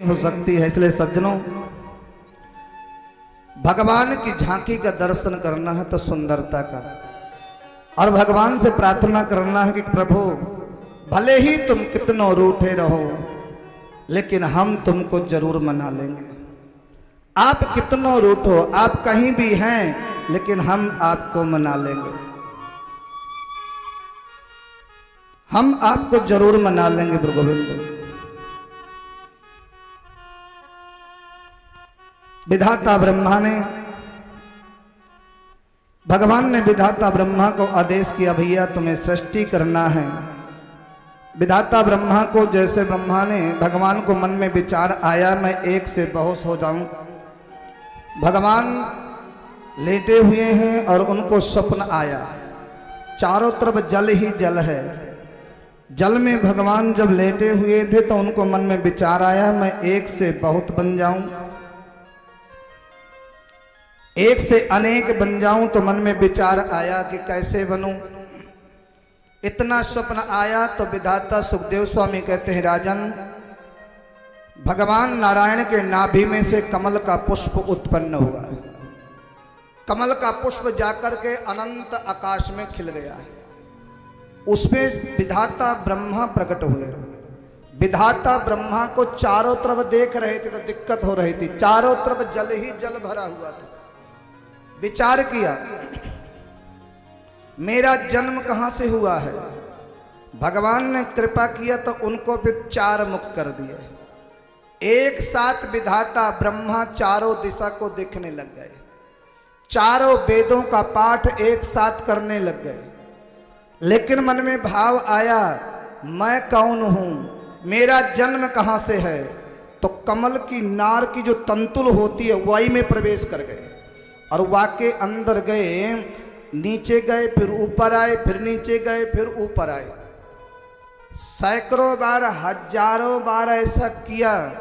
हो सकती है। इसलिए सज्जनों, भगवान की झांकी का दर्शन करना है तो सुंदरता का, और भगवान से प्रार्थना करना है कि प्रभु भले ही तुम कितनों रूठे रहो लेकिन हम तुमको जरूर मना लेंगे। आप कितनों रूठो, आप कहीं भी हैं, लेकिन हम आपको मना लेंगे, हम आपको जरूर मना लेंगे। गुरु गोविंद विधाता ब्रह्मा ने, भगवान ने विधाता ब्रह्मा को आदेश किया, भैया तुम्हें सृष्टि करना है। विधाता ब्रह्मा को, जैसे ब्रह्मा ने, भगवान को मन में विचार आया मैं एक से बेहोश हो जाऊं। भगवान लेटे हुए हैं और उनको स्वप्न आया, चारों तरफ जल ही जल है। जल में भगवान जब लेटे हुए थे तो उनको मन में विचार आया मैं एक से बहुत बन जाऊं, एक से अनेक बन जाऊं। तो मन में विचार आया कि कैसे बनूं। इतना स्वप्न आया तो विधाता सुखदेव स्वामी कहते हैं, राजन, भगवान नारायण के नाभि में से कमल का पुष्प उत्पन्न हुआ। कमल का पुष्प जाकर के अनंत आकाश में खिल गया है। उसमें विधाता ब्रह्मा प्रकट हुए। विधाता ब्रह्मा को चारों तरफ देख रहे थे तो दिक्कत हो रही थी, चारों तरफ जल ही जल भरा हुआ था। विचार किया मेरा जन्म कहां से हुआ है। भगवान ने कृपा किया तो उनको भी चार मुख कर दिए। एक साथ विधाता ब्रह्मा चारों दिशा को देखने लग गए, चारों वेदों का पाठ एक साथ करने लग गए। लेकिन मन में भाव आया मैं कौन हूं, मेरा जन्म कहां से है। तो कमल की नार की जो तंतुल होती है वही में प्रवेश कर गए और वाके अंदर गए, नीचे गए, फिर ऊपर आए, फिर नीचे गए, फिर ऊपर आए। सैकड़ों बार, हजारों बार ऐसा किया,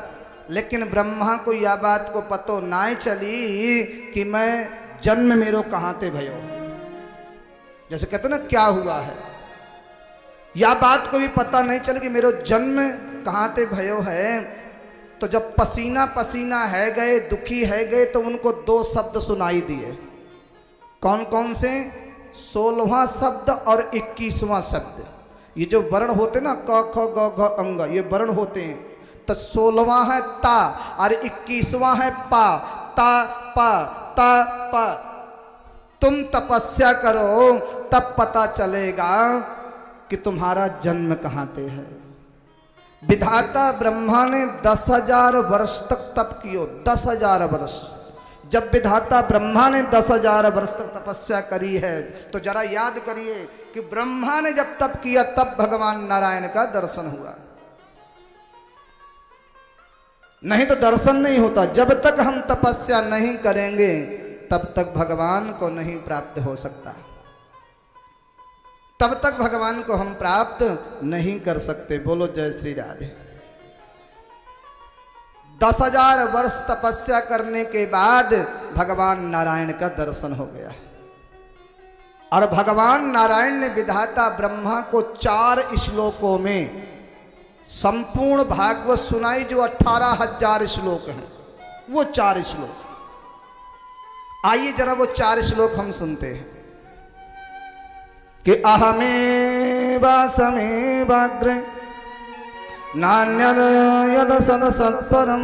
लेकिन ब्रह्मा को यह बात को पतो ना चली कि मैं जन्म मेरो कहां ते भयो। जैसे कहते ना क्या हुआ है, यह बात को भी पता नहीं चल कि मेरो जन्म कहां ते भयो है। तो जब पसीना पसीना है गए, दुखी है गए, तो उनको दो शब्द सुनाई दिए। कौन कौन से? 16वां शब्द और 21वां शब्द। ये जो वर्ण होते ना, क ख ग घ अंग, ये वर्ण होते हैं। तो 16वां है ता और 21वां है पा। ता पा ता पा। तुम तपस्या करो तब पता चलेगा कि तुम्हारा जन्म कहां पे है। विधाता ब्रह्मा ने 10,000 वर्ष तक तप कियो। 10,000 वर्ष। जब विधाता ब्रह्मा ने 10,000 वर्ष तक तपस्या करी है तो जरा याद करिए कि ब्रह्मा ने जब तप किया तब भगवान नारायण का दर्शन हुआ। नहीं तो दर्शन नहीं होता। जब तक हम तपस्या नहीं करेंगे तब तक भगवान को नहीं प्राप्त हो सकता, तब तक भगवान को हम प्राप्त नहीं कर सकते। बोलो जय श्री राधे। 10,000 वर्ष तपस्या करने के बाद भगवान नारायण का दर्शन हो गया। और भगवान नारायण ने विधाता ब्रह्मा को 4 श्लोकों में संपूर्ण भागवत सुनाई, जो 18,000 श्लोक हैं, वो 4 श्लोक। आइए जरा वो 4 श्लोक हम सुनते हैं कि अहमेवासमेवाग्रे नान्यद यद सद सत्परम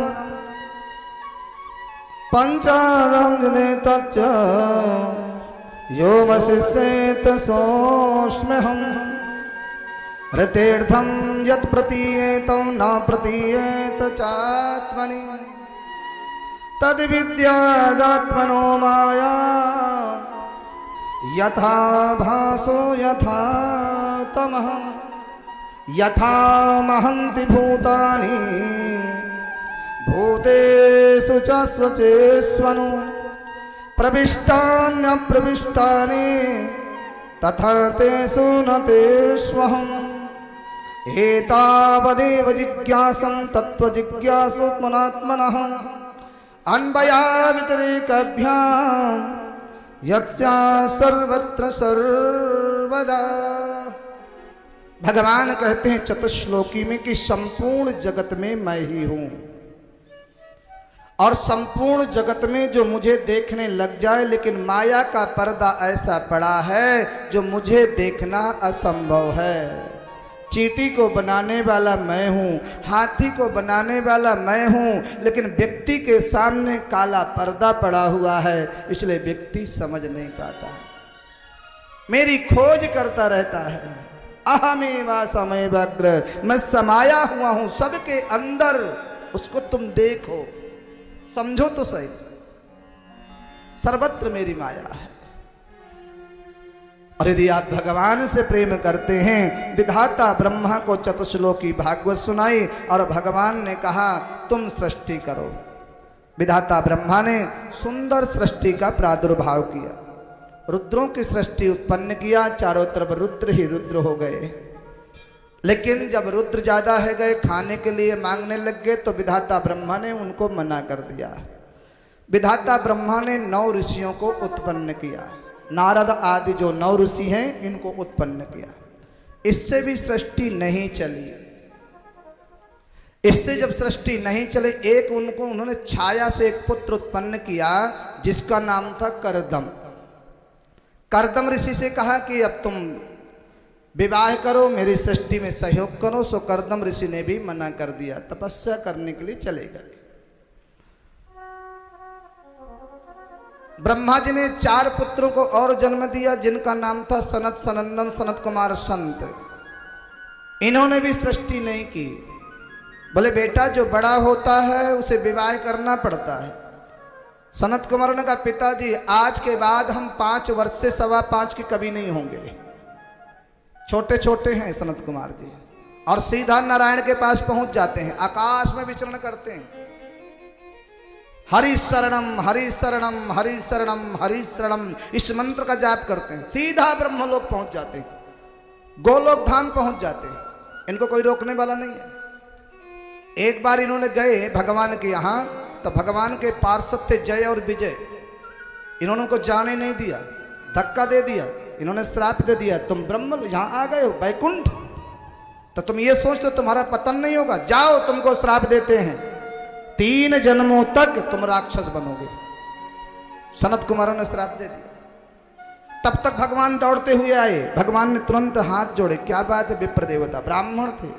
पंचादंजने तच्च यो वसिष्येत सोऽस्म्यहम् ऋतेर्थं यत् प्रतीयेत न प्रतीयेत चात्मनि तद्विद्यादात्मनो माया यथा भासो यथा तमः यथा महन्ति भूतानि भूतेषु च स्वचेष्वनु प्रविष्टान्यप्रविष्टानि तथा तेषु न तेष्वहम् एतावदेव जिज्ञासं तत्त्वजिज्ञासुत्मनात्मनः अन्वयाव्यतिरेकभ्याम् यत्स्या सर्वत्र सर्वदा। भगवान कहते हैं चतुश्लोकी में कि संपूर्ण जगत में मैं ही हूं। और संपूर्ण जगत में जो मुझे देखने लग जाए, लेकिन माया का पर्दा ऐसा पड़ा है जो मुझे देखना असंभव है। चींटी को बनाने वाला मैं हूँ, हाथी को बनाने वाला मैं हूँ, लेकिन व्यक्ति के सामने काला पर्दा पड़ा हुआ है, इसलिए व्यक्ति समझ नहीं पाता, मेरी खोज करता रहता है। अहमेवा समयव अग्र, मैं समाया हुआ हूँ सबके अंदर, उसको तुम देखो, समझो तो सही, सर्वत्र मेरी माया है। और यदि आप भगवान से प्रेम करते हैं, विधाता ब्रह्मा को चतुश्लोकी भागवत सुनाई और भगवान ने कहा तुम सृष्टि करो। विधाता ब्रह्मा ने सुंदर सृष्टि का प्रादुर्भाव किया, रुद्रों की सृष्टि उत्पन्न किया, चारों तरफ रुद्र ही रुद्र हो गए। लेकिन जब रुद्र ज्यादा है गए, खाने के लिए मांगने लग गए, तो विधाता ब्रह्मा ने उनको मना कर दिया। विधाता ब्रह्मा ने 9 ऋषियों को उत्पन्न किया, नारद आदि जो 9 ऋषि हैं इनको उत्पन्न किया। इससे भी सृष्टि नहीं चली। इससे जब सृष्टि नहीं चले, एक उन्होंने छाया से एक पुत्र उत्पन्न किया जिसका नाम था करदम। करदम ऋषि से कहा कि अब तुम विवाह करो, मेरी सृष्टि में सहयोग करो। सो करदम ऋषि ने भी मना कर दिया, तपस्या करने के लिए चले गए। ब्रह्मा जी ने 4 पुत्रों को और जन्म दिया, जिनका नाम था सनत, सनंदन, सनत कुमार, संत। इन्होंने भी सृष्टि नहीं की। बोले बेटा जो बड़ा होता है उसे विवाह करना पड़ता है। सनत कुमार ने कहा पिताजी आज के बाद हम 5 वर्ष से 5.25 की कभी नहीं होंगे। छोटे छोटे हैं सनत कुमार जी, और सीधा नारायण के पास पहुंच जाते हैं, आकाश में विचरण करते हैं। हरि शरणम हरि शरणम हरि शरणम हरि शरणम, इस मंत्र का जाप करते हैं, सीधा ब्रह्मलोक पहुंच जाते हैं, गोलोक धाम पहुंच जाते हैं। इनको कोई रोकने वाला नहीं है। एक बार इन्होंने गए भगवान के यहाँ, तो भगवान के पार्षद थे जय और विजय। इन्होंने उनको जाने नहीं दिया, धक्का दे दिया। इन्होंने श्राप दे दिया, तुम ब्रह्म यहाँ आ गए हो वैकुंठ, तो तुम ये सोचते हो तुम्हारा पतन नहीं होगा, जाओ तुमको श्राप देते हैं, 3 जन्मों तक तुम राक्षस बनोगे। सनत कुमार ने श्राप दे दिया। तब तक भगवान दौड़ते हुए आए। भगवान ने तुरंत हाथ जोड़े, क्या बात है विप्र देवता, ब्राह्मण थे,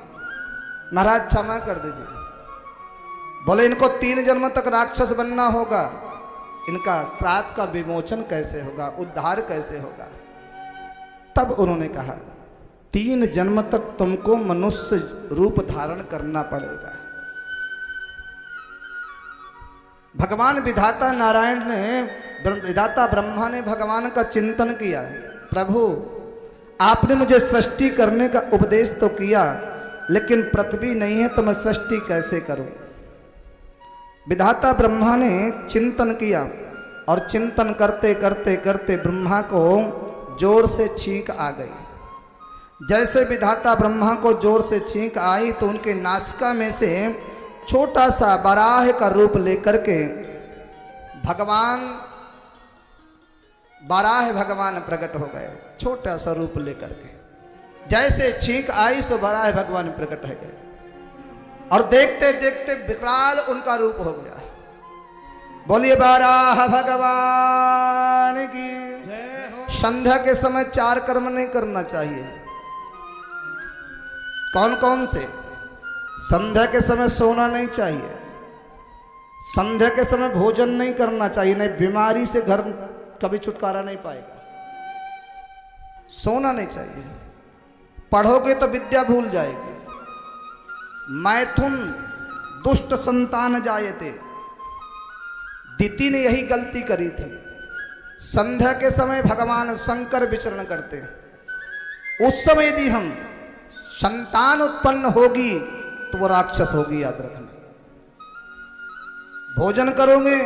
महाराज क्षमा कर दीजिए। बोले इनको 3 जन्म तक राक्षस बनना होगा, इनका श्राप का विमोचन कैसे होगा, उद्धार कैसे होगा। तब उन्होंने कहा 3 जन्म तक तुमको मनुष्य रूप धारण करना पड़ेगा। भगवान विधाता नारायण ने, विधाता ब्रह्मा ने भगवान का चिंतन किया, प्रभु आपने मुझे सृष्टि करने का उपदेश तो किया, लेकिन पृथ्वी नहीं है तो मैं सृष्टि कैसे करूं। विधाता ब्रह्मा ने चिंतन किया, और चिंतन करते करते करते ब्रह्मा को जोर से छींक आ गई। जैसे विधाता ब्रह्मा को जोर से छींक आई, तो उनके नासिका में से छोटा सा बराह का रूप लेकर के भगवान प्रकट हो गए, छोटा सा रूप लेकर के। जैसे छींक आई सो बराह भगवान प्रकट हो गए, और देखते देखते विकराल उनका रूप हो गया। बोलिए बाराह भगवान की। संध्या के समय 4 कर्म नहीं करना चाहिए। कौन कौन से? संध्या के समय सोना नहीं चाहिए, संध्या के समय भोजन नहीं करना चाहिए, नहीं बीमारी से घर कभी छुटकारा नहीं पाएगा। सोना नहीं चाहिए, पढ़ोगे तो विद्या भूल जाएगी। मैथुन दुष्ट संतान जायते, दिति ने यही गलती करी थी। संध्या के समय भगवान शंकर विचरण करते, उस समय यदि हम संतान उत्पन्न होगी तो वो राक्षस होगी, याद रखना। भोजन करोगे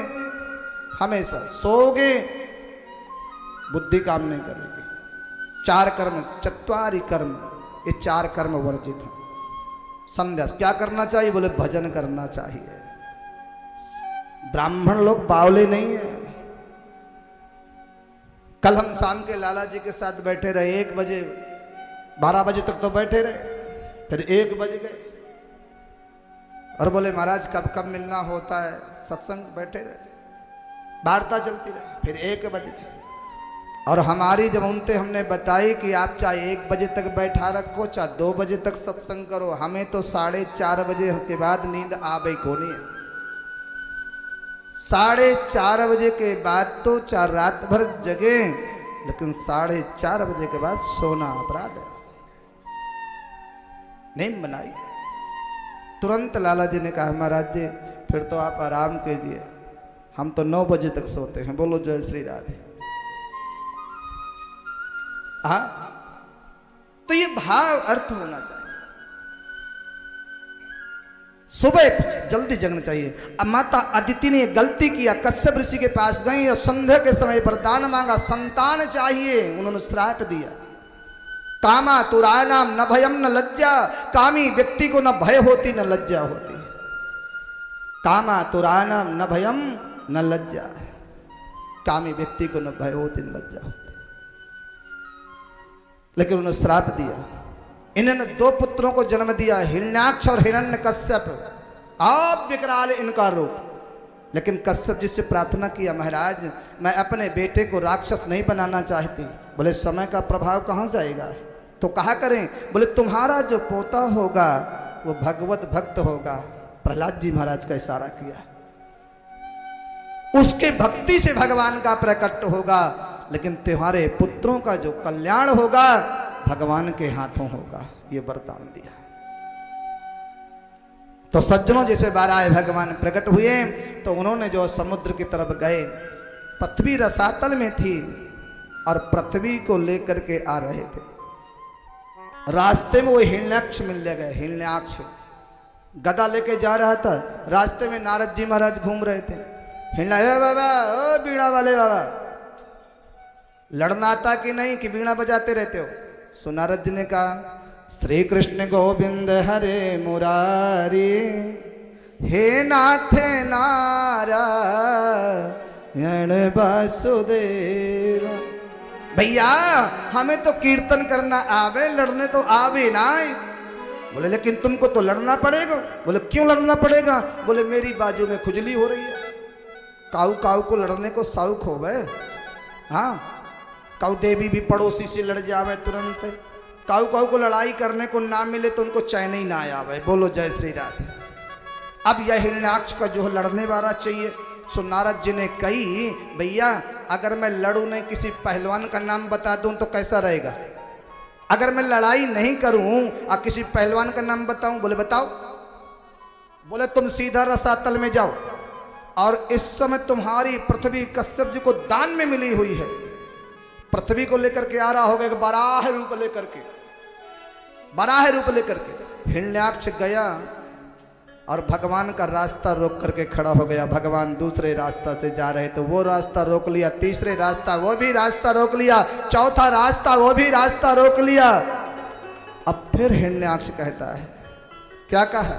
हमेशा, सोओगे बुद्धि काम नहीं करेगी। 4 कर्म, चत्वारि कर्म, ये 4 कर्म वर्जित हैं। संध्या क्या करना चाहिए? बोले भजन करना चाहिए। ब्राह्मण लोग बावले नहीं है। कल हम शाम के लाला जी के साथ बैठे रहे, 1 बजे 12 बजे तक तो बैठे रहे, फिर 1 बज गए। और बोले महाराज कब कब मिलना होता है? सत्संग बैठे रहे, वार्ता चलती रही, फिर 1 बजे। और हमारी जब उनसे हमने बताई कि आप चाहे 1 बजे तक बैठा रखो, चाहे 2 बजे तक सत्संग करो, हमें तो 4:30 बजे के बाद नींद आ गई कोनी है। 4:30 बजे के बाद तो चाहे रात भर जगे, लेकिन 4:30 बजे के बाद सोना अपराध है। नींद बनाई। तुरंत लाला जी ने कहा महाराज जी फिर तो आप आराम कीजिए, हम तो 9 बजे तक सोते हैं। बोलो जय श्री राधे। हाँ, तो ये भाव अर्थ होना चाहिए। सुबह जल्दी जगना चाहिए। अब माता अदिति ने गलती किया, कश्यप ऋषि के पास गई और संध्या के समय वरदान मांगा, संतान चाहिए। उन्होंने श्राप दिया, कामा तुरानाम न भयम न लज्जा। कामी व्यक्ति को न भय होती न लज्जा होती। कामा तुरानाम न भयम न लज्जा। कामी व्यक्ति को न भय होती न लज्जा होती। लेकिन उन्होंने श्राप दिया। इन्होंने 2 पुत्रों को जन्म दिया, हिरण्याक्ष और हिरण्यकश्यप। आप विकराल इनका रूप। लेकिन कश्यप जी से प्रार्थना किया, महाराज मैं अपने बेटे को राक्षस नहीं बनाना चाहती। बोले समय का प्रभाव कहाँ जाएगा, तो कहा करें। बोले तुम्हारा जो पोता होगा वो भगवत भक्त होगा। प्रहलाद जी महाराज का इशारा किया, उसके भक्ति से भगवान का प्रकट होगा। लेकिन तुम्हारे पुत्रों का जो कल्याण होगा भगवान के हाथों होगा। ये वरदान दिया। तो सज्जनों जैसे बारह भगवान प्रकट हुए तो उन्होंने जो समुद्र की तरफ गए, पृथ्वी रसातल में थी और पृथ्वी को लेकर के आ रहे थे। रास्ते में वो हिरण्याक्ष मिल गए। हिरण्याक्ष गदा लेके जा रहा था। रास्ते में नारद जी महाराज घूम रहे थे। हिरण्य बाबा, ओ बीड़ा वाले बाबा, लड़ना आता कि नहीं कि बीड़ा बजाते रहते हो? सो नारद जी ने कहा, श्री कृष्ण गोविंद हरे मुरारी, हे नाथ नारायण वासुदेव। भैया हमें तो कीर्तन करना आवे, लड़ने तो आवे ना। बोले लेकिन तुमको तो लड़ना पड़ेगा। बोले क्यों लड़ना पड़ेगा? बोले मेरी बाजू में खुजली हो रही है। काऊ काऊ को लड़ने को शौक हो गए। हाँ, काऊ देवी भी पड़ोसी से लड़ जावे तुरंत। काऊ काऊ को लड़ाई करने को ना मिले तो उनको चैन ही ना आवे। बोलो जय श्री राधे। अब यह हिरण्याक्ष का जो लड़ने वाला चाहिए। सो नारद जी ने कही, भैया अगर मैं लड़ूं नहीं, किसी पहलवान का नाम बता दूं तो कैसा रहेगा? अगर मैं लड़ाई नहीं करूं और किसी पहलवान का नाम बताऊं? बोले बताओ। बोले तुम सीधा रसातल में जाओ और इस समय तुम्हारी पृथ्वी कश्यप जी को दान में मिली हुई है। पृथ्वी को लेकर के आ रहा होगा एक बराह रूप लेकर के। बराह रूप लेकर के हिरण्याक्ष गया और भगवान का रास्ता रोक करके खड़ा हो गया। भगवान दूसरे रास्ता से जा रहे तो वो रास्ता रोक लिया, तीसरे रास्ता वो भी रास्ता रोक लिया, चौथा रास्ता वो भी रास्ता रोक लिया। अब फिर हिरण्याक्ष कहता है, क्या कहा?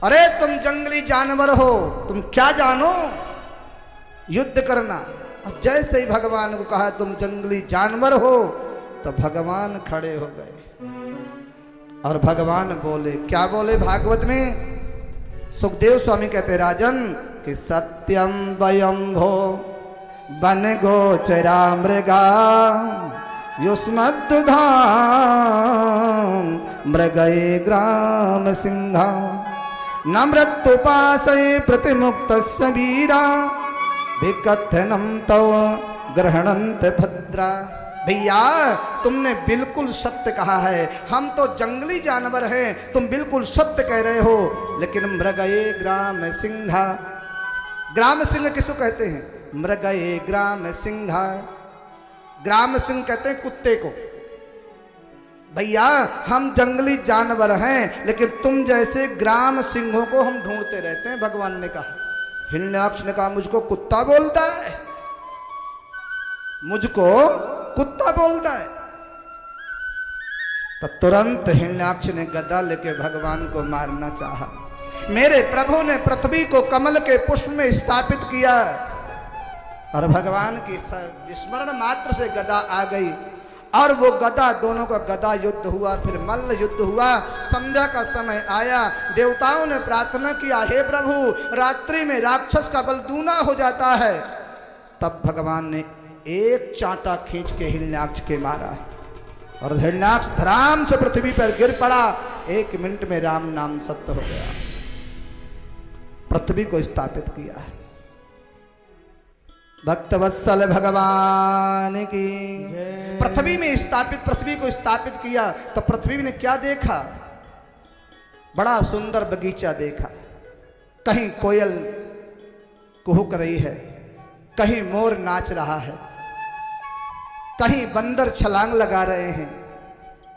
अरे तुम जंगली जानवर हो, तुम क्या जानो युद्ध करना। और जैसे ही भगवान को कहा तुम जंगली जानवर हो तो भगवान खड़े हो गए और भगवान बोले। क्या बोले भागवत में? सुखदेव स्वामी कहते राजन कि सत्यम वयंभो वन गोचरा मृगा युष्मद्दुधाम मृगये ग्राम सिंहा न मृत्युपाशये प्रतिमुक्तस्य वीरा विकथनम तव ग्रहणन्त भद्रा। भैया तुमने बिल्कुल सत्य कहा है। हम तो जंगली जानवर हैं, तुम बिल्कुल सत्य कह रहे हो। लेकिन मृगये ग्राम सिंहा, ग्राम सिंह किसको कहते हैं? मृगये ग्राम सिंहा। ग्राम सिंह कहते हैं कुत्ते को। भैया हम जंगली जानवर हैं, लेकिन तुम जैसे ग्राम सिंहों को हम ढूंढते रहते हैं, भगवान ने कहा। हिरण्याक्ष ने कहा मुझको कुत्ता बोलता है, मुझको कुत्ता बोलता है। तो तुरंत हिरण्याक्ष ने गदा लेके भगवान को मारना चाहा। मेरे प्रभु ने पृथ्वी को कमल के पुष्प में स्थापित किया और भगवान की स्मरण मात्र से गदा आ गई और वो गदा, दोनों का गदा युद्ध हुआ, फिर मल्ल युद्ध हुआ। संध्या का समय आया, देवताओं ने प्रार्थना किया, हे प्रभु रात्रि में राक्षस का बल दूना हो जाता है। तब भगवान ने एक चांटा खींच के हिरण्याक्ष के मारा और हिरण्याक्ष धराम से पृथ्वी पर गिर पड़ा। 1 मिनट में राम नाम सत्य हो गया, पृथ्वी को स्थापित किया। भक्तवत्सल भगवान की पृथ्वी में स्थापित, पृथ्वी को स्थापित किया। तो पृथ्वी ने क्या देखा? बड़ा सुंदर बगीचा देखा। कहीं कोयल कुहुक रही है, कहीं मोर नाच रहा है, कहीं बंदर छलांग लगा रहे हैं,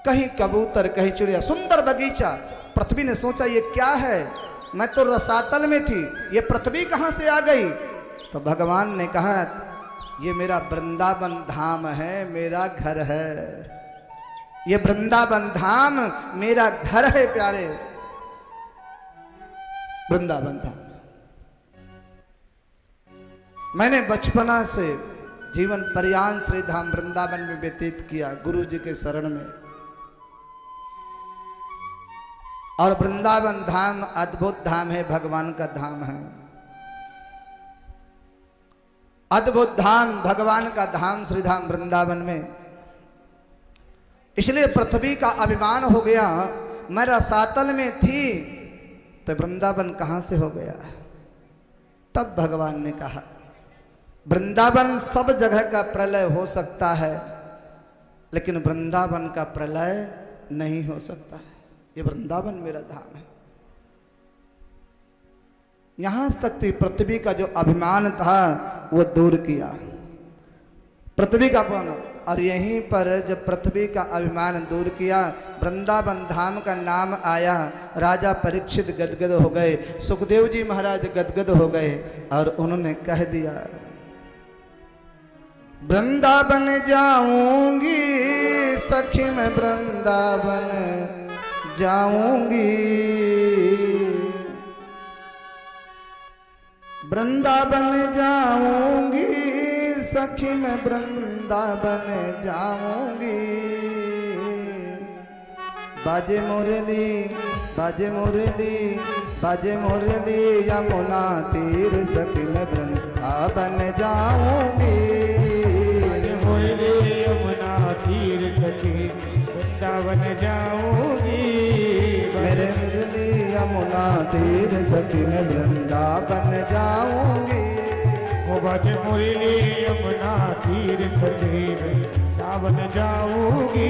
कहीं कबूतर, कहीं चिड़िया। सुंदर बगीचा। पृथ्वी ने सोचा ये क्या है, मैं तो रसातल में थी, ये पृथ्वी कहां से आ गई? तो भगवान ने कहा ये मेरा वृंदावन धाम है, मेरा घर है। ये वृंदावन धाम मेरा घर है प्यारे, वृंदावन धाम। मैंने बचपना से जीवन पर्यांत श्री धाम वृंदावन में व्यतीत किया, गुरु जी के शरण में। और वृंदावन धाम अद्भुत धाम है, भगवान का धाम है, अद्भुत धाम, भगवान का धाम श्री धाम वृंदावन में। इसलिए पृथ्वी का अभिमान हो गया, मैं रसातल में थी तो वृंदावन कहां से हो गया? तब भगवान ने कहा वृंदावन सब जगह का प्रलय हो सकता है, लेकिन वृंदावन का प्रलय नहीं हो सकता है। ये वृंदावन मेरा धाम है। यहां तक थी पृथ्वी का जो अभिमान था वो दूर किया, पृथ्वी का अपमान। और यहीं पर जब पृथ्वी का अभिमान दूर किया, वृंदावन धाम का नाम आया। राजा परीक्षित गदगद हो गए, सुखदेव जी महाराज गदगद हो गए और उन्होंने कह दिया वृंदावन जाऊंगी सखी, मैं वृंदावन जाऊंगी, वृंदावन जाऊंगी सखी, मैं वृंदावन जाऊंगी। बाजे मुरली, बाजे मुरली, बाजे मुरली, यमुना तीर सखी, मैं वृंदावन जाऊंगी। बाजे मुरली यमुना तीर सखी, वृंदावन जाऊंगी। मेरे मुरली यमुना तीर सखी, मैं वृंदावन जाऊंगी। वो बाजे मुरली यमुना तीर सखी, वृंदावन जाऊंगी।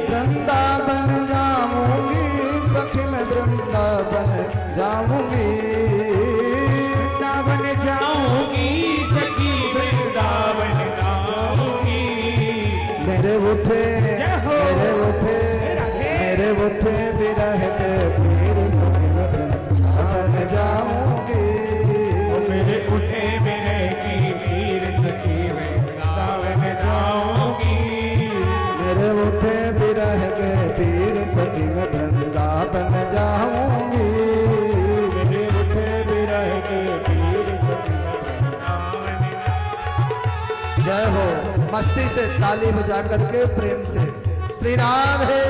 वृंदावन जाऊंगी सखी, मैं वृंदावन जाऊंगी। वृंदावन जाऊंगी सखी, वृंदावन जाऊंगी। मेरे उठे, मेरे उठे, मेरे उठे विरह के पीर सखी, मैं वृंदावन जाऊंगी। मेरे उठे विरह की पीर सखी, वृंदावन जाऊंगी। मेरे उठे विरह के पीर सखी, मैं वृंदावन जाऊंगी। मेरे उठे विरह के पीर सखी, वृंदावन। जय हो। मस्ती से ताली बजा करके प्रेम से श्री राधे।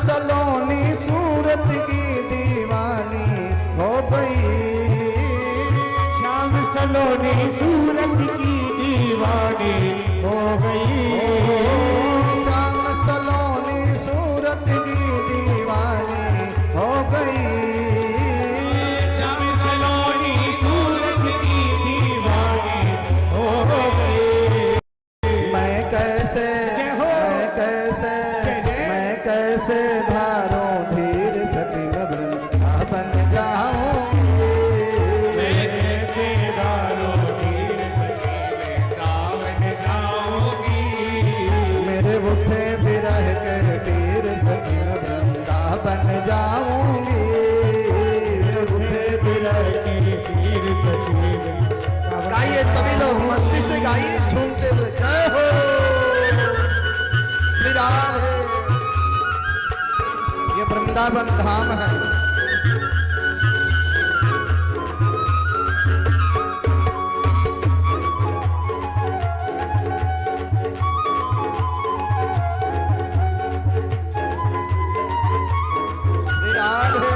सलोनी सूरत की दीवानी हो गई, श्याम सलोनी सूरत की दीवानी हो गई। श्याम सलोनी सूरत की दीवानी हो गई। श्याम सलोनी सूरत की दीवानी हो गई। मैं कैसे, मैं कैसे, मैं कैसे धारो धीर सखी, मैं वृंदावन जाऊंगी। मैं कैसे धारो धीर सखी, वृंदावन हो, मस्ती से गाइए झूमते हुए, जय हो श्री राधे। ये वृंदावन धाम है। श्री राधे।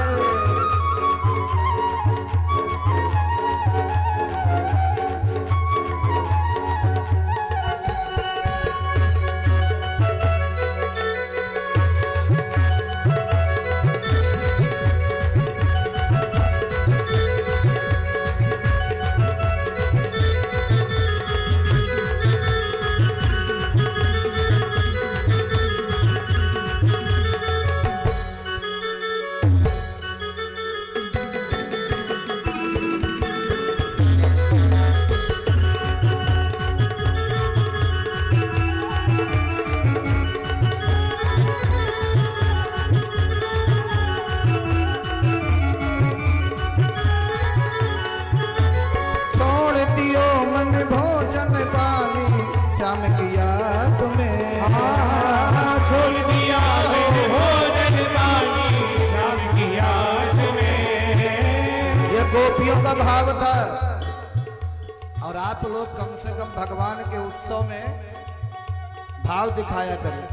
श्याम किया तुम्हें, छोड़ दिया मैंने भोजन पानी, श्याम किया तुम्हें। ये गोपियों का भाव था। और आप लोग कम से कम भगवान के उत्सव में भाव दिखाया करें।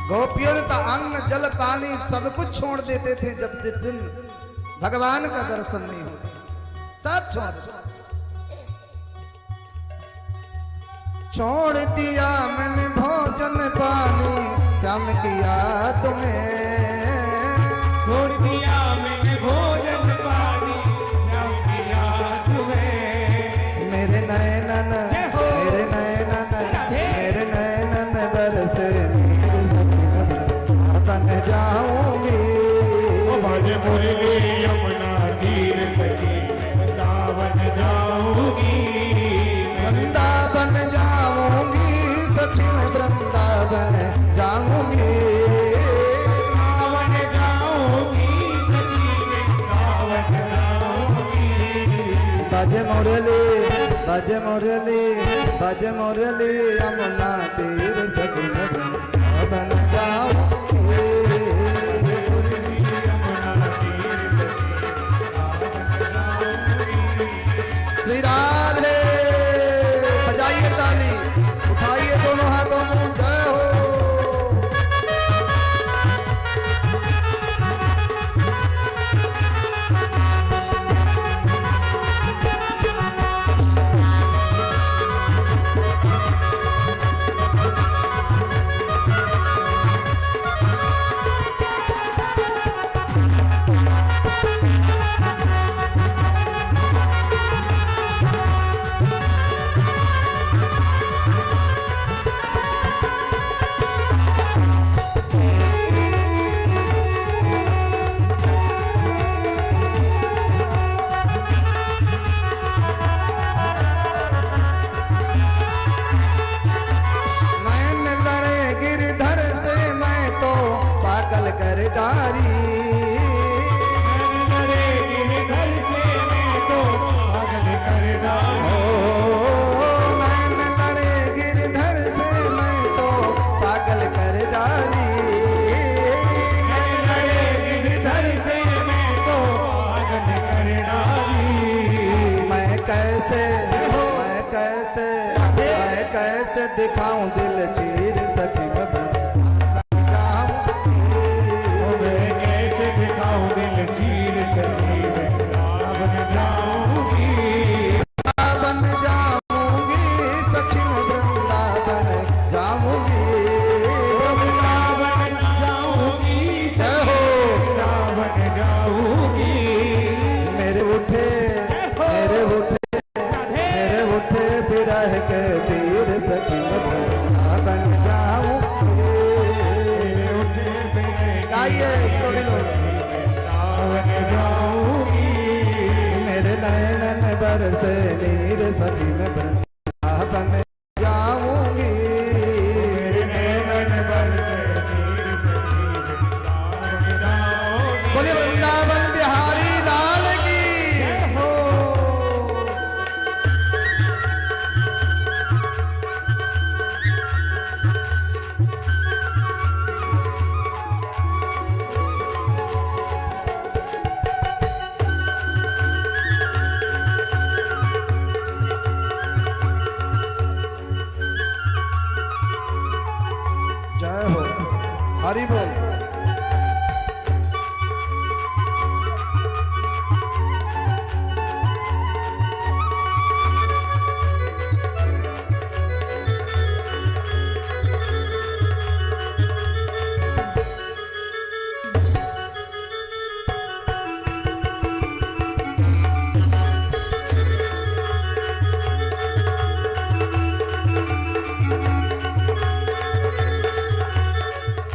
गोपियों ने तो अन्न जल पानी सब कुछ छोड़ देते थे जब जिस दिन भगवान का दर्शन नहीं होता, सब छोड़ दिया मैंने भोजन पानी, श्याम किया तुम्हें। छोड़ दिया मैंने भोजन पानी, श्याम किया तुम्हें। मेरे नयनन बरसे नीर सखी बन जाऊंगी। भज मुरली यमुना तीर सखी वृंदावन जाऊंगी। वृंदावन जाऊंगी सखी वृंदावन जाऊंगी। वृंदावन जाऊंगी सखी वृंदावन जाऊंगी। बज मुरली बज मुरली बज मुरली यमुना तीर सखी वृंदावन जाऊंगी। श्री राधे। बजाइए ताली, उठाइए दोनों हाथों में, जय हो। कैसे दिखाऊं दिल चीर सखी कैसे दिखाऊं दिल चीर सखी वृंदावन जाऊंगी। वृंदावन जाऊंगी सखी वृंदावन जाऊंगी। वृंदावन जाऊंगी जय हो। वृंदावन जाऊंगी। मेरे उठे बिरह के पीर सखी वृंदावन जाऊंगी। गाइए सभी लोग। वृंदावन जाऊंगी। मेरे नयनन बरसे नीर सखी वृंदावन जाऊंगी। मेरे नयनन बरसे नीर सखी वृंदावन जाऊंगी। बोलिए वृंदावन बिहारी लाल की हो। हरि बोल।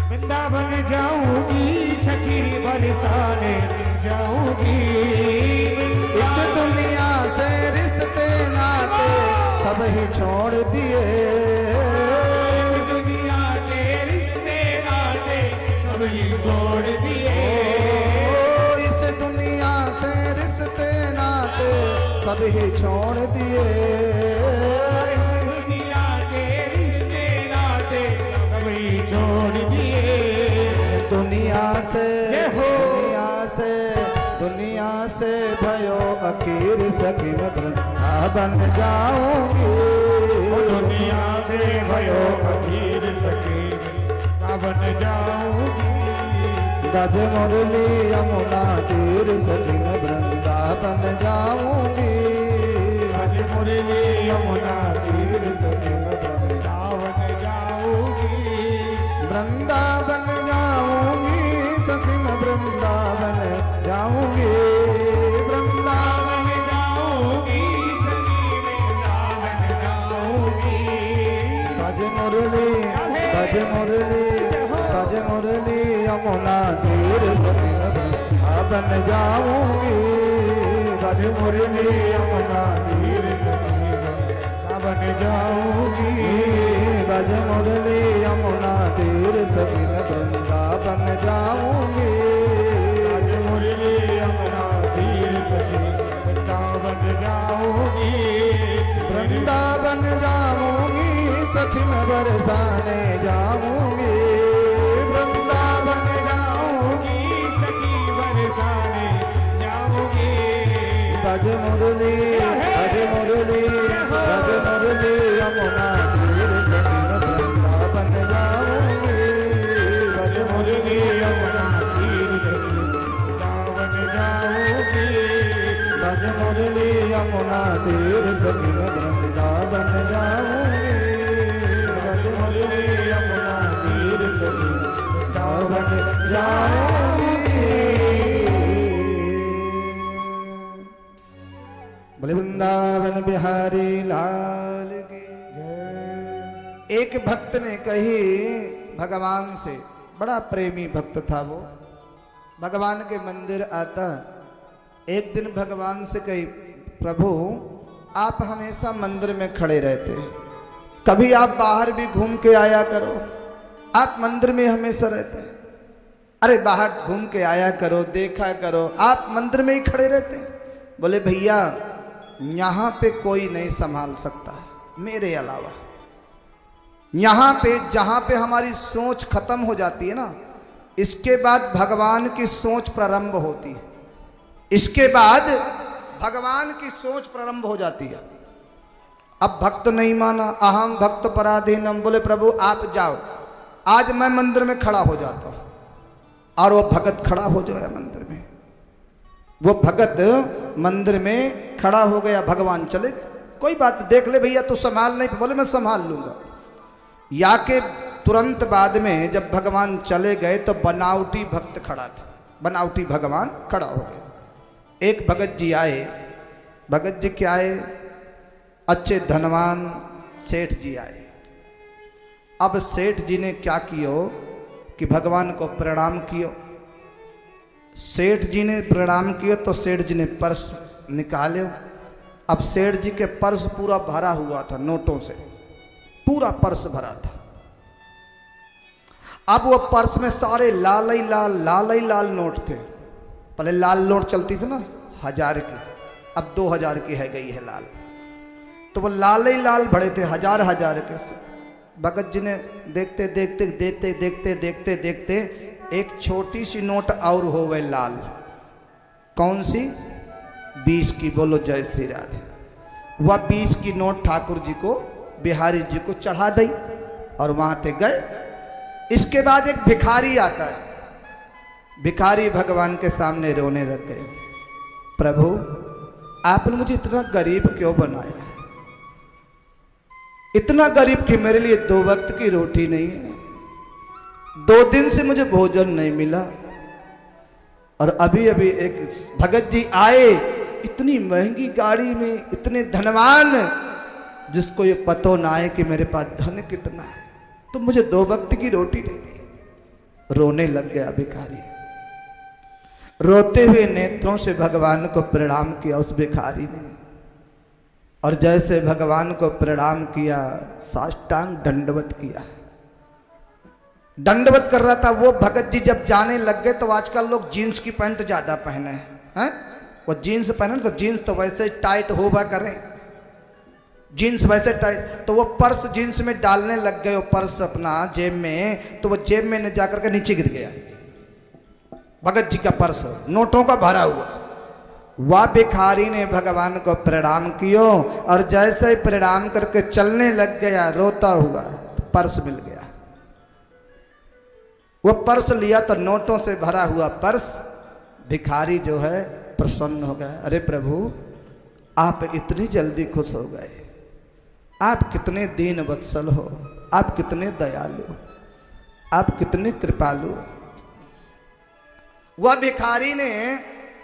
वृंदावन जाऊंगी सखी बरसाने जाऊंगी। इस दुनिया से रिश्ते नाते सब ही छोड़ दिए। दुनिया के रिश्ते नाते सब ही छोड़ दिए। इस दुनिया से रिश्ते नाते सब ही छोड़ दिए। दुनिया के रिश्ते नाते सब ही छोड़ दिए। दुनिया से भयो अखीर सखी मैं वृंदावन जाऊंगी। दुनिया से भयो अखीर सखी वृंदावन जाऊंगी। गज मुरली यमुना तीर सखी मैं वृंदावन जाऊंगी। गज मुरली यमुना तीर सखी मैं वृंदावन जाऊंगी। वृंदावन जाऊंगी सखी मैं वृंदावन जाऊंगी। वृंदावन जाऊंगी सखी वृंदावन जाऊंगी। गज मुरली यमुना तीर सखी मैं वृंदावन जाऊंगी। गज मुरली यमुना तीर वृंदावन जाऊंगी। गज मुरली यमुना तीर सखी मैं वृंदावन जाऊंगी। गज मुरली यमुना तीर सखी वृंदावन जाऊंगी। वृंदावन जाऊंगी सखी मैं बरसाने जाऊंगी। वृंदावन जाऊंगी सखी बरसाने जाऊंगी। गज मुरली यमुना तीर सखी मैं वृंदावन जाऊंगी। गज मुरली यमुना तीर सखी वृंदावन जाऊंगी। गज मुरली यमुना तीर सखी मैं वृंदावन जाऊंगी। गज मुरली यमुना तीर सखी वृंदावन जाऊंगी। बोले वृंदावन बिहारी लाल की जय। एक भक्त ने कही भगवान से, बड़ा प्रेमी भक्त था वो, भगवान के मंदिर आता। एक दिन भगवान से कही, प्रभु आप हमेशा मंदिर में खड़े रहते, कभी आप बाहर भी घूम के आया करो, आप मंदिर में हमेशा रहते। अरे बाहर घूम के आया करो, देखा करो, आप मंदिर में ही खड़े रहते। बोले भैया यहाँ पे कोई नहीं संभाल सकता मेरे अलावा। यहाँ पे जहाँ पे हमारी सोच खत्म हो जाती है ना, इसके बाद भगवान की सोच प्रारंभ होती है। इसके बाद भगवान की सोच प्रारंभ हो जाती है। अब भक्त नहीं माना, अहम भक्त पराधीनम। बोले प्रभु आप जाओ, आज मैं मंदिर में खड़ा हो जाता हूं। और वो भगत खड़ा हो गया मंदिर में। वो भगत मंदिर में खड़ा हो गया, भगवान चले गए। कोई बात देख ले भैया, तू संभाल नहीं। बोले मैं संभाल लूंगा। या के तुरंत बाद में जब भगवान चले गए तो बनावटी भक्त खड़ा था, बनावटी भगवान खड़ा हो गया। एक भगत जी आए। भगत जी क्या आए? अच्छे धनवान सेठ जी आए। अब सेठ जी ने क्या कियो कि भगवान को प्रणाम कियो। सेठ जी ने प्रणाम किया तो सेठ जी ने पर्स निकाले। अब सेठ जी के पर्स पूरा भरा हुआ था नोटों से, पूरा पर्स भरा था। अब वो पर्स में सारे लाल ही लाल नोट थे। पहले लाल नोट चलती थी ना 1000 की, अब 2000 की है गई है लाल। तो वो लाल ही लाल भरे थे, हजार के। भगत जी ने देखते देखते एक छोटी सी नोट और हो गई लाल। कौन सी? 20 की। बोलो जय श्री राधे। वह 20 की नोट ठाकुर जी को, बिहारी जी को चढ़ा दी और वहां पे गए। इसके बाद एक भिखारी आता है। भिखारी भगवान के सामने रोने लग गए, प्रभु आपने मुझे इतना गरीब क्यों बनाया है? इतना गरीब कि मेरे लिए 2 वक्त की रोटी नहीं है, 2 दिन से मुझे भोजन नहीं मिला, और अभी अभी एक भगत जी आए इतनी महंगी गाड़ी में, इतने धनवान, जिसको ये पतो ना आए कि मेरे पास धन कितना है, तो मुझे 2 वक्त की रोटी नहीं दी। रोने लग गया भिखारी। रोते हुए नेत्रों से भगवान को प्रणाम किया उस भिखारी ने, और जैसे भगवान को प्रणाम किया साष्टांग दंडवत किया। दंडवत कर रहा था। वो भगत जी जब जाने लग गए तो आजकल लोग जीन्स की पैंट ज्यादा पहने हैं, वो जीन्स पहने तो जीन्स तो वैसे टाइट होगा करें, जीन्स वैसे टाइट, तो वो पर्स जीन्स में डालने लग गए, वो पर्स अपना जेब में, तो वो जेब में न जाकर के नीचे गिर गया। भगत जी का पर्स नोटों का भरा हुआ। वह भिखारी ने भगवान को प्रणाम किया, और जैसे ही प्रणाम करके चलने लग गया रोता हुआ, पर्स मिल गया। वो पर्स लिया तो नोटों से भरा हुआ पर्स। भिखारी जो है प्रसन्न हो गया, अरे प्रभु आप इतनी जल्दी खुश हो गए, आप कितने दीन वत्सल हो, आप कितने दयालु, आप कितने कृपालु। वह भिखारी ने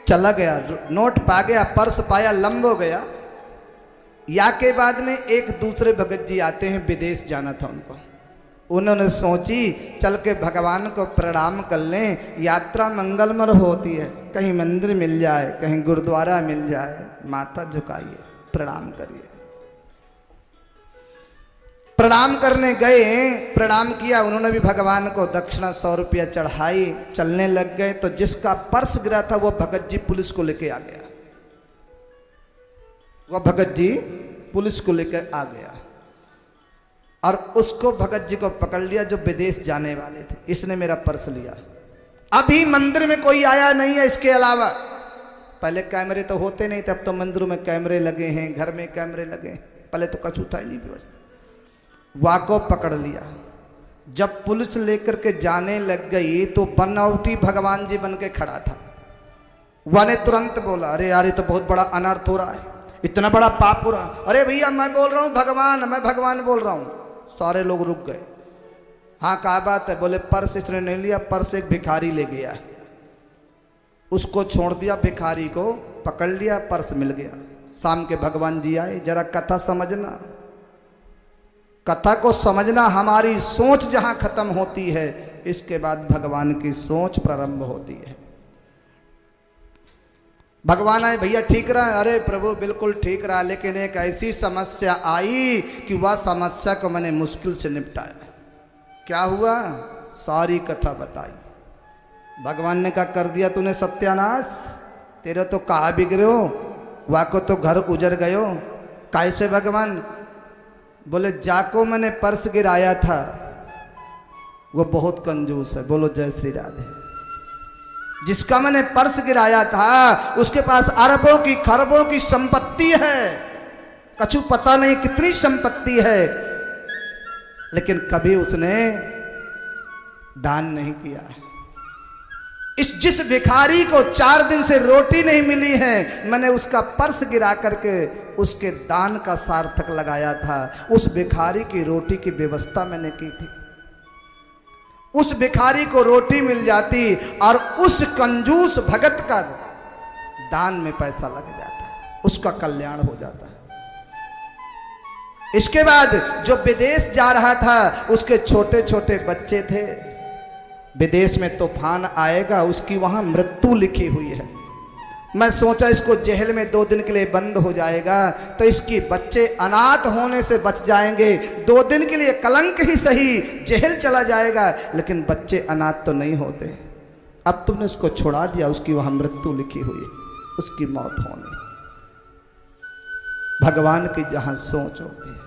चला गया, नोट पा गया, पर्स पाया, लंब हो गया। या के बाद में एक दूसरे भगत जी आते हैं, विदेश जाना था उनको। उन्होंने सोची चल के भगवान को प्रणाम कर लें, यात्रा मंगलमय होती है, कहीं मंदिर मिल जाए, कहीं गुरुद्वारा मिल जाए, माथा झुकाइए, प्रणाम करिए। प्रणाम करने गए, प्रणाम किया, उन्होंने भी भगवान को दक्षिणा 100 रुपया चढ़ाई, चलने लग गए। तो जिसका पर्स गिरा था वो भगत जी पुलिस को लेके आ गया। वह भगत जी पुलिस को लेकर आ गया, और उसको भगत जी को पकड़ लिया जो विदेश जाने वाले थे। इसने मेरा पर्स लिया, अभी मंदिर में कोई आया नहीं है इसके अलावा। पहले कैमरे तो होते नहीं थे, अब तो मंदिरों में कैमरे लगे हैं, घर में कैमरे लगे हैं, पहले तो कछु था ही नहीं व्यवस्था। वाको पकड़ लिया। जब पुलिस लेकर के जाने लग गई तो बनौटी भगवान जी बन के खड़ा था। वह ने तुरंत बोला, अरे यार ये तो बहुत बड़ा अनर्थ हो रहा है, इतना बड़ा पाप हो रहा है। अरे भैया मैं बोल रहा हूँ भगवान, मैं भगवान बोल रहा हूँ। सारे लोग रुक गए। हाँ क्या बात है? बोले पर्स इसने नहीं लिया, पर्स एक भिखारी ले गया। उसको छोड़ दिया, भिखारी को पकड़ लिया, पर्स मिल गया। शाम के भगवान जी आए, जरा कथा समझना, कथा को समझना। हमारी सोच जहां खत्म होती है, इसके बाद भगवान की सोच प्रारंभ होती है। भगवान आए, भैया ठीक रहा? अरे प्रभु बिल्कुल ठीक रहा, लेकिन एक ऐसी समस्या आई कि वह समस्या को मैंने मुश्किल से निपटाया। क्या हुआ? सारी कथा बताई। भगवान ने कहा, कर दिया तूने सत्यानाश, तेरे तो कहा बिगड़ो, वह को तो घर उजड़ गयो। कैसे भगवान? बोले जाको मैंने पर्स गिराया था, वो बहुत कंजूस है, बोलो जय श्री राधे। जिसका मैंने पर्स गिराया था उसके पास अरबों की खरबों की संपत्ति है, कछु पता नहीं कितनी संपत्ति है, लेकिन कभी उसने दान नहीं किया। जिस भिखारी को 4 दिन से रोटी नहीं मिली है, मैंने उसका पर्स गिरा करके उसके दान का सार्थक लगाया था। उस भिखारी की रोटी की व्यवस्था मैंने की थी। उस भिखारी को रोटी मिल जाती और उस कंजूस भगत का दान में पैसा लग जाता, उसका कल्याण हो जाता। इसके बाद जो विदेश जा रहा था, उसके छोटे छोटे बच्चे थे। विदेश में तूफान आएगा, उसकी वहां मृत्यु लिखी हुई है। मैं सोचा इसको जेल में 2 दिन के लिए बंद हो जाएगा तो इसकी बच्चे अनाथ होने से बच जाएंगे। 2 दिन के लिए कलंक ही सही, जेल चला जाएगा, लेकिन बच्चे अनाथ तो नहीं होते। अब तुमने उसको छोड़ा दिया, उसकी वहां मृत्यु लिखी हुई है, उसकी मौत होनी। भगवान की जहां सोच होती है